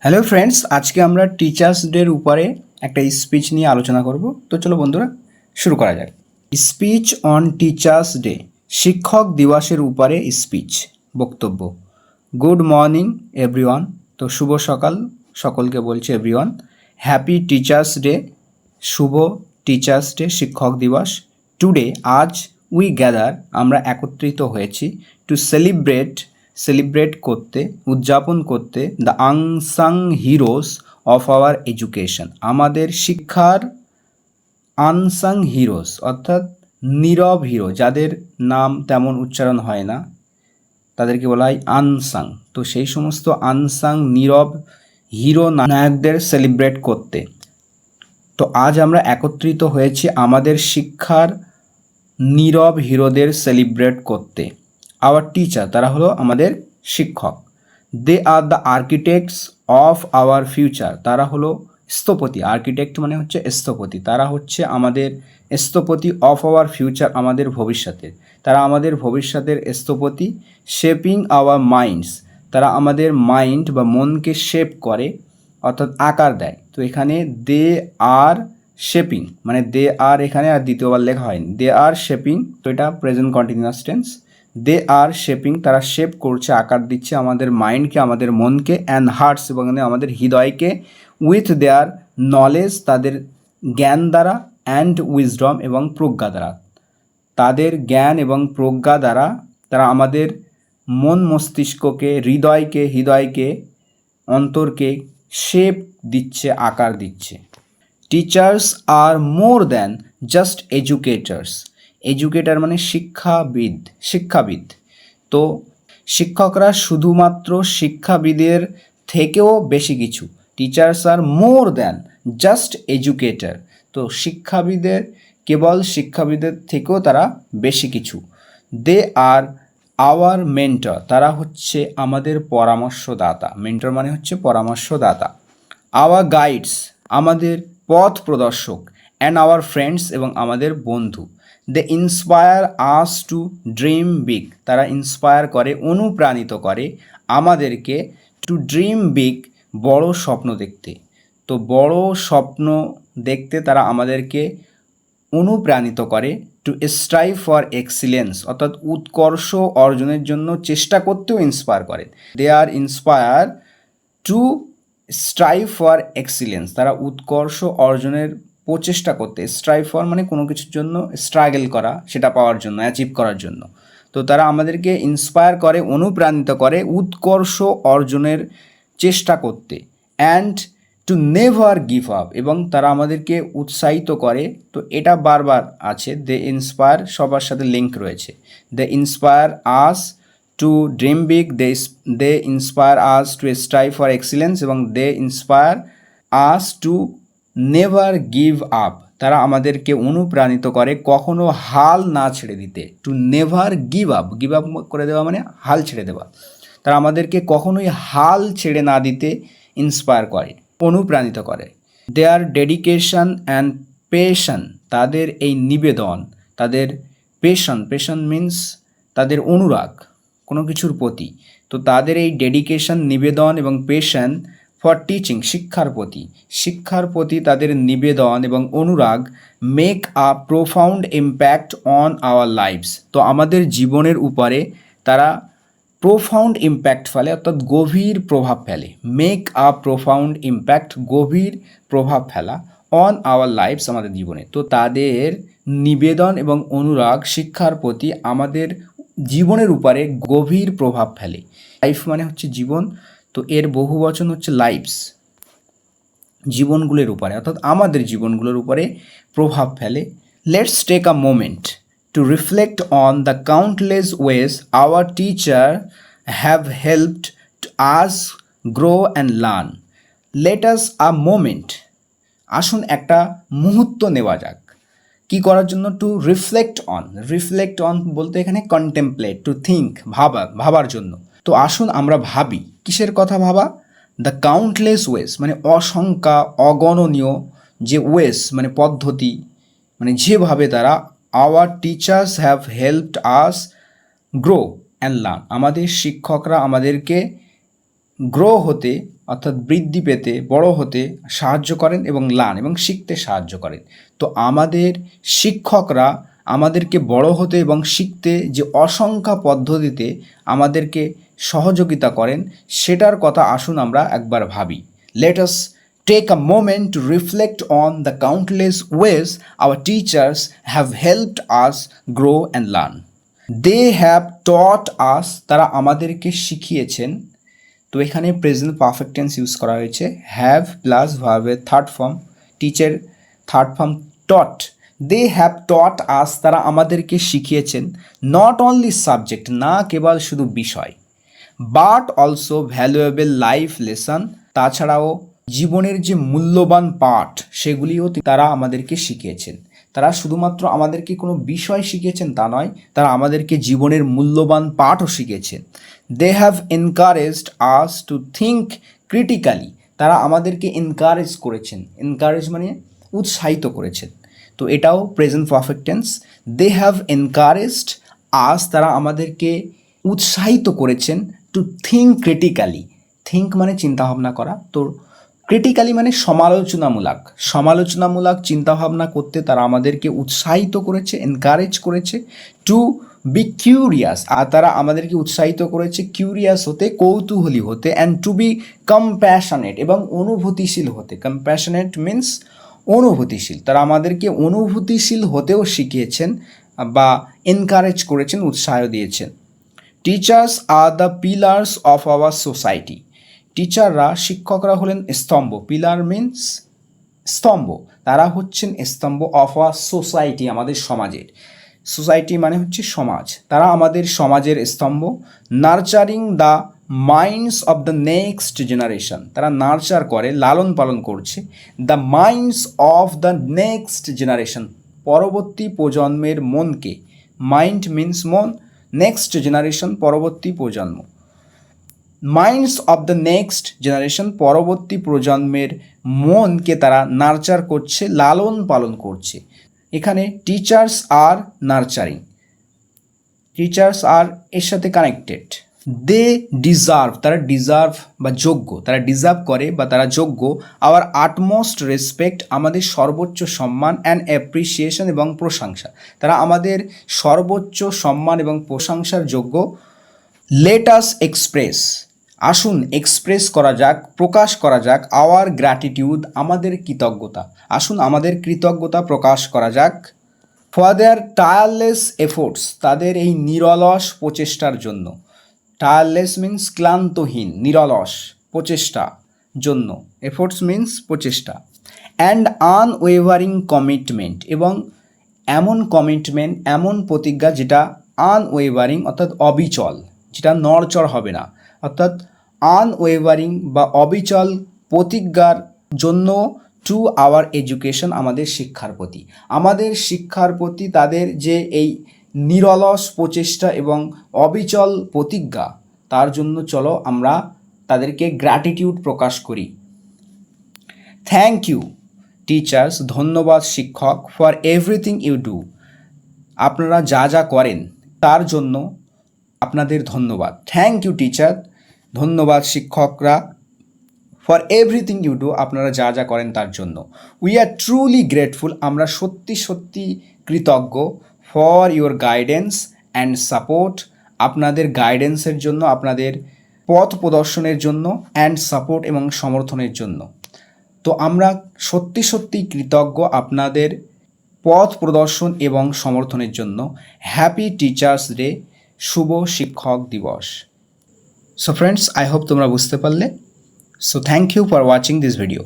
Hello friends, আজকে আমরা teachers ডের উপরে একটা স্পিচ নিয়ে আলোচনা করব। তো চলো বন্ধুরা শুরু করা যাক। স্পিচ অন টিচার্স ডে, শিক্ষক দিবসের উপরে স্পিচ, বক্তব্য। গুড মর্নিং এভরিওয়ান, তো শুভ সকাল সকলকে বলছে এভরিওয়ান। হ্যাপি টিচার্স ডে, শুভ টিচার্স ডে, শিক্ষক দিবস। টুডে, আজ, উই গ্যাদার, আমরা একত্রিত হয়েছি, টু সেলিব্রেট করতে, উদযাপন করতে, the unsung heroes of our education, আমাদের শিক্ষার আনসাং হিরোস অর্থাৎ নীরব হিরো, যাদের নাম তেমন উচ্চারণ হয় না তাদেরকে বলা হয় আনসাং। তো সেই সমস্ত আনসাং নীরব হিরো নায়কদের সেলিব্রেট করতে। তো আজ আমরা একত্রিত হয়েছি আমাদের শিক্ষার নীরব হিরোদের সেলিব্রেট করতে। আওয়ার টিচার, তারা হলো আমাদের শিক্ষক। They are the architects of our future, তারা হলো স্থপতি। আর্কিটেক্ট মানে হচ্ছে স্থপতি, তারা হচ্ছে আমাদের স্থপতি। অফ আওয়ার ফিউচার, আমাদের ভবিষ্যতের, তারা আমাদের ভবিষ্যতের স্থপতি। শেপিং আওয়ার মাইন্ডস, তারা আমাদের মাইন্ড বা মনকে শেপ করে অর্থাৎ আকার দেয়। তো এখানে দে আর শেপিং মানে দে আর এখানে আর দ্বিতীয়বার লেখা হয়নি, দে আর শেপিং, তো এটা প্রেজেন্ট কন্টিনিউয়াস টেন্স। দে আর শেপিং, তারা শেপ করছে, আকার দিচ্ছে আমাদের মাইন্ডকে, আমাদের মনকে, অ্যান্ড হার্টস, এবং আমাদের হৃদয়কে, উইথ দেয়ার নলেজ, তাদের জ্ঞান দ্বারা, অ্যান্ড উইজডম, এবং প্রজ্ঞা দ্বারা, তাদের জ্ঞান এবং প্রজ্ঞা দ্বারা তারা আমাদের মন মস্তিষ্ককে, হৃদয়কে, অন্তরকে শেপ দিচ্ছে, আকার দিচ্ছে। Teachers are more than just educators, educator মানে শিক্ষাবিদ। তো শিক্ষকরা শুধুমাত্র শিক্ষাবিদের থেকেও বেশি কিছু। Teachers are more than just educator, তো কেবল শিক্ষাবিদের থেকেও তারা বেশি কিছু। দে আর আওয়ার মেন্টর, তারা হচ্ছে আমাদের পরামর্শদাতা। মেন্টর মানে হচ্ছে পরামর্শদাতা। আওয়ার গাইডস, আমাদের পথ প্রদর্শক। অ্যান্ড আওয়ার ফ্রেন্ডস, এবং আমাদের বন্ধু। They inspire us to dream big, তারা ইন্সপায়ার করে, অনুপ্রাণিত করে আমাদেরকে টু ড্রিম বিগ, বড় স্বপ্ন দেখতে। তো বড় স্বপ্ন দেখতে তারা আমাদেরকে অনুপ্রাণিত করে। টু স্ট্রাইভ ফর এক্সিলেন্স, অর্থাৎ উৎকর্ষ অর্জনের জন্য চেষ্টা করতেও ইন্সপায়ার করে। They are inspire to strive for excellence, তারা উৎকর্ষ অর্জনের প্রচেষ্টা করতে। স্ট্রাইভ ফর মানে কোনো কিছুর জন্য স্ট্রাগল করা, সেটা পাওয়ার জন্য, অ্যাচিভ করার জন্য। তো তারা আমাদেরকে ইন্সপায়ার করে, অনুপ্রাণিত করে উৎকর্ষ অর্জনের চেষ্টা করতে। And to never give up, এবং তারা আমাদেরকে উৎসাহিত করে। তো এটা বারবার আছে, দে ইন্সপায়ার সবার সাথে লিঙ্ক রয়েছে। They inspire us to dream big, they inspire us to strive for excellence, এবং they inspire us to never give up, তারা আমাদেরকে অনুপ্রাণিত করে কখনো হাল না ছেড়ে দিতে। টু নেভার গিভ আপ করে দেওয়া মানে হাল ছেড়ে দেওয়া। তারা আমাদেরকে কখনোই হাল ছেড়ে না দিতে ইন্সপায়ার করে, অনুপ্রাণিত করে। দেয়ার ডেডিকেশন অ্যান্ড পেশন, তাদের এই নিবেদন, তাদের পেশন মিন্স তাদের অনুরাগ কোনো কিছুর প্রতি। তো তাদের এই ডেডিকেশন, নিবেদন এবং পেশন ফর টিচিং, শিক্ষার প্রতি তাদের নিবেদন এবং অনুরাগ make a profound impact on our lives, তো আমাদের জীবনের উপরে তারা প্রোফাউন্ড ইম্প্যাক্ট ফেলে, অর্থাৎ গভীর প্রভাব ফেলে। মেক আ প্রোফাউন্ড ইম্প্যাক্ট, গভীর প্রভাব ফেলা, অন আওয়ার লাইভস, আমাদের জীবনে। তো তাদের নিবেদন এবং অনুরাগ শিক্ষার প্রতি আমাদের জীবনের উপরে গভীর প্রভাব ফেলে। লাইফ মানে হচ্ছে জীবন, তো এর বহু বচন হচ্ছে লাইভস, জীবনগুলোর উপরে, অর্থাৎ আমাদের জীবনগুলোর উপরে প্রভাব ফেলে। Let's take a moment to reflect on the countless ways our teacher have helped us grow and learn. Let us a moment, আসুন একটা মুহূর্ত নেওয়া যাক। কি করার জন্য? টু রিফ্লেক্ট অন বলতে এখানে কন্টেম্পলেট, টু থিঙ্ক, ভাবার জন্য। তো আসুন আমরা ভাবি, কিসের কথা ভাবা? দ্য কাউন্টলেস ওয়েজ মানে অসংখ্য, অগণনীয় যে ওয়েজ মানে পদ্ধতি, মানে যেভাবে তারা our teachers have helped us grow and learn, আমাদের শিক্ষকরা আমাদেরকে গ্রো হতে অর্থাৎ বৃদ্ধি পেতে, বড় হতে সাহায্য করেন এবং লার্ন এবং শিখতে সাহায্য করেন। তো আমাদের শিক্ষকরা আমাদেরকে বড় হতে এবং শিখতে যে অসংখ্য পদ্ধতিতে আমাদেরকে সহযোগিতা করেন, সেটার কথা আসুন আমরা একবার ভাবি। Let us take a moment to reflect on the countless ways our teachers have helped us grow and learn. They have taught us, তারা আমাদেরকে শিখিয়েছেন। তো এখানে প্রেজেন্ট পারফেক্ট টেন্স ইউজ করা হয়েছে, হ্যাভ প্লাস ভার্বের third form, teacher third form taught. They have taught us, তারা আমাদেরকে শিখিয়েছেন, নট অনলি সাবজেক্ট, না কেবল শুধু বিষয়, but also valuable life lesson, তাছাড়াও জীবনের যে মূল্যবান পাঠ সেগুলিও তারা আমাদেরকে শিখিয়েছেন। তারা শুধুমাত্র আমাদেরকে কোনো বিষয় শিখিয়েছেন তা নয়, তারা আমাদেরকে জীবনের মূল্যবান পাঠও শিখিয়েছেন। They have encouraged us to think critically, তারা আমাদেরকে এনকারেজ করেছেন, এনকারেজ মানে উৎসাহিত করেছেন। তো এটাও present perfect tense. They have encouraged us, তারা আমাদেরকে উৎসাহিত করেছেন, টু থিঙ্ক ক্রিটিক্যালি, থিঙ্ক মানে চিন্তাভাবনা করা, তো ক্রিটিক্যালি মানে সমালোচনামূলক চিন্তাভাবনা করতে তারা আমাদেরকে উৎসাহিত করেছে, এনকারেজ করেছে। টু বি কিউরিয়াস, আর তারা আমাদেরকে উৎসাহিত করেছে কিউরিয়াস হতে, কৌতূহলী হতে। অ্যান্ড টু বি কম্প্যাশনেট, এবং অনুভূতিশীল হতে। কম্প্যাশনেট মিন্স অনুভূতিশীল, তারা আমাদেরকে অনুভূতিশীল হতেও শিখিয়েছেন বা এনকারেজ করেছেন, উৎসাহ দিয়েছেন। Teachers are the pillars of our society, টিচাররা, শিক্ষকরা হলেন স্তম্ভ, পিলার মিন্স স্তম্ভ, তারা হচ্ছেন স্তম্ভ অফ আ সোসাইটি, আমাদের সমাজের। সোসাইটি মানে হচ্ছে সমাজ, তারা আমাদের সমাজের স্তম্ভ। Nurturing the minds of the next generation, তারা নার্চার করে, লালন পালন করছে, the minds of the next generation, পরবর্তী প্রজন্মের মনকে। মাইন্ড মিন্স মন, নেক্সট জেনারেশন পরবর্তী প্রজন্ম। Minds of the next generation, পরবর্তী প্রজন্মের মনকে তারা নার্চার করছে, লালন পালন করছে। এখানে টিচার্স আর নার্চারিং, টিচার্স আর এর সাথে কানেক্টেড। দে ডিজার্ভ, তারা ডিজার্ভ বা যোগ্য, তারা ডিজার্ভ করে বা তারা যোগ্য। আওয়ার আটমোস্ট রেসপেক্ট, আমাদের সর্বোচ্চ সম্মান। অ্যান্ড অ্যাপ্রিসিয়েশন, এবং প্রশংসা, তারা আমাদের সর্বোচ্চ সম্মান এবং প্রশংসার যোগ্য। লেট আস এক্সপ্রেস, আসুন এক্সপ্রেস করা যাক, প্রকাশ করা যাক। আওয়ার গ্র্যাটিটিউড, আমাদের কৃতজ্ঞতা, আসুন আমাদের কৃতজ্ঞতা প্রকাশ করা যাক। ফর দেয়ার টায়ারলেস এফোর্টস, তাদের এই নিরলস প্রচেষ্টার জন্য। টায়ারলেস মিন্স ক্লান্তহীন, নিরলস প্রচেষ্টা জন্য, এফোর্টস মিন্স প্রচেষ্টা। অ্যান্ড আনওয়েভারিং কমিটমেন্ট, এবং এমন কমিটমেন্ট, এমন প্রতিজ্ঞা যেটা আনওয়েভারিং অর্থাৎ অবিচল, যেটা নড়চড় হবে না, অর্থাৎ আনওয়েভারিং বা অবিচল প্রতিজ্ঞার জন্য। টু আওয়ার এডুকেশন, আমাদের শিক্ষার প্রতি, আমাদের শিক্ষার প্রতি তাদের যে এই নিরলস প্রচেষ্টা এবং অবিচল প্রতিজ্ঞা, তার জন্য চলো আমরা তাদেরকে গ্র্যাটিটিউড প্রকাশ করি। থ্যাংক ইউ টিচার্স, ধন্যবাদ শিক্ষক। ফর এভরিথিং ইউ ডু, আপনারা যা যা করেন তার জন্য আপনাদের ধন্যবাদ। থ্যাংক ইউ টিচার, ধন্যবাদ শিক্ষকরা। ফর এভরিথিং ইউ ডু, আপনারা যা যা করেন তার জন্য। উই আর ট্রুলি গ্রেটফুল, আমরা সত্যি সত্যি কৃতজ্ঞ। For your guidance and support, আপনাদের গাইডেন্সের জন্য, আপনাদের পথ প্রদর্শনের জন্য। অ্যান্ড সাপোর্ট, এবং সমর্থনের জন্য। তো আমরা সত্যি সত্যি কৃতজ্ঞ আপনাদের পথ প্রদর্শন এবং সমর্থনের জন্য। হ্যাপি টিচার্স ডে, শুভ শিক্ষক দিবস। সো ফ্রেন্ডস, আই হোপ তোমরা বুঝতে পারলে। So thank you for watching this video.